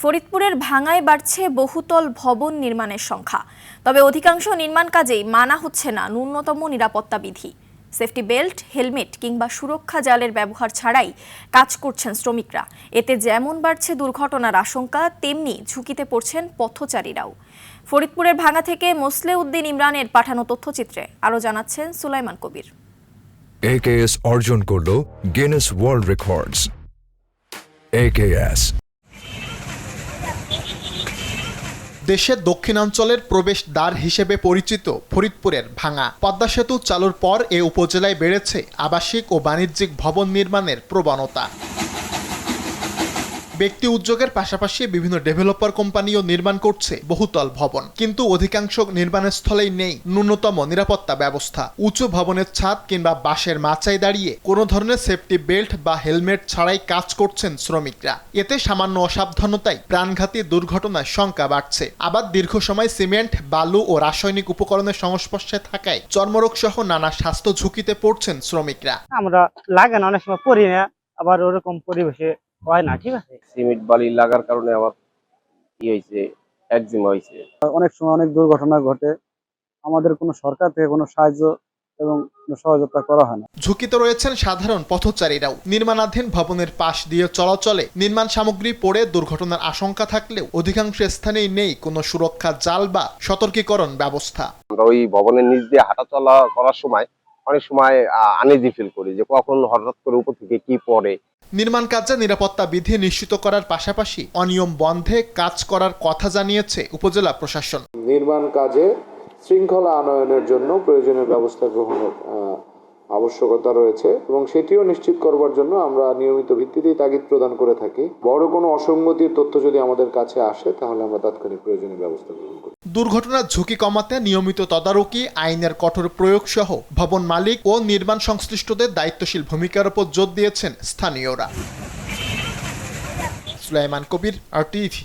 ফরিদপুরের ভাঙায় বাড়ছে বহুতল ভবন নির্মাণের সংখ্যা। তবে অধিকাংশ নির্মাণ কাজেই মানা হচ্ছে না ন্যূনতম নিরাপত্তা বিধি। সেফটি বেল্ট, হেলমেট কিংবা সুরক্ষা জালের ব্যবহার ছাড়াই কাজ করছেন শ্রমিকরা। এতে যেমন বাড়ছে দুর্ঘটনার আশঙ্কা, তেমনি ঝুঁকিতে পড়ছেন পথচারীরাও। ফরিদপুরের ভাঙা থেকে মোসলে উদ্দিন ইমরানের পাঠানো তথ্যচিত্রে আরও জানাচ্ছেন সুলাইমান কবির। AKS অর্জন করল গিনেস ওয়ার্ল্ড রেকর্ডস। AKS দেশের দক্ষিণাঞ্চলের প্রবেশদ্বার হিসেবে পরিচিত ফরিদপুরের ভাঙা পদ্মা সেতু চালুর পর এ উপজেলায় বেড়েছে আবাসিক ও বাণিজ্যিক ভবন নির্মাণের প্রবণতা। ব্যক্তি উদ্যোগের পাশাপাশি বিভিন্ন ডেভেলপার কোম্পানিও নির্মাণ করছে বহুতল ভবন, কিন্তু অধিকাংশ নির্মাণের স্থলেই নেই ন্যূনতম নিরাপত্তা ব্যবস্থা। উঁচু ভবনের ছাদ কিংবা বাঁশের মাচায় দাঁড়িয়ে কোনো ধরনের সেফটি বেল্ট বা হেলমেট ছাড়াই কাজ করছেন শ্রমিকরা। এতে সামান্য অসাবধানতায় প্রাণঘাতী দুর্ঘটনার শঙ্কা বাড়ছে। আবার দীর্ঘ সময় সিমেন্ট, বালু ও রাসায়নিক উপকরণের সংস্পর্শে থাকায় চর্মরোগ সহ নানা স্বাস্থ্য ঝুঁকিতে পড়ছেন শ্রমিকরা। আমরা লাগে না, অনেক সময় পড়ি না, আবার ওরকম পরিবেশে হয় না। ঠিক আছে, সিমেন্ট বালি লাগার কারণে আমার কি হয়েছে, একজিমা হয়েছে। অনেক সময় অনেক দুর্ঘটনা ঘটে, আমাদের কোনো সরকার থেকে কোনো সাহায্য এবং সহযোগিতা করা হয় না। ঝুঁকিতে রয়েছেন সাধারণ পথচারীরাও। নির্মাণাধীন ভবনের পাশ দিয়ে চলাচলে নির্মাণ সামগ্রী পড়ে দুর্ঘটনার আশঙ্কা থাকলেও অধিকাংশ স্থানেই নেই কোনো সুরক্ষা জাল বা সতর্কীকরণ ব্যবস্থা। আমরা ওই ভবনের নিচ দিয়ে হাঁটা চলা করার সময় অনেক সময় আনইজি ফিল করি যে কখন হঠাৎ করে উপর থেকে কি পড়ে। নির্মাণ কাজে নিরাপত্তা বিধি নিশ্চিত করার পাশাপাশি অনিয়ম বন্ধে কাজ করার কথা জানিয়েছে উপজেলা প্রশাসন। নির্মাণ কাজে শৃঙ্খলা আনয়নের জন্য প্রয়োজনীয় ব্যবস্থা গ্রহণের আবশ্যকতা রয়েছে এবং সেটিও নিশ্চিত করবার জন্য আমরা নিয়মিত ভিত্তিতেই তাগিদ প্রদান করে থাকি। বড় কোনো অসঙ্গতির তথ্য যদি আমাদের কাছে আসে তাহলে আমরা তাৎক্ষণিক প্রয়োজনীয় ব্যবস্থা গ্রহণ করি। দুর্ঘটনার ঝুঁকি কমাতে নিয়মিত তদারকি, আইনের কঠোর প্রয়োগ সহ ভবন মালিক ও নির্মাণ সংশ্লিষ্টদের দায়িত্বশীল ভূমিকার উপর জোর দিয়েছেন স্থানীয়রা। সুলাইমান কবির, RTV।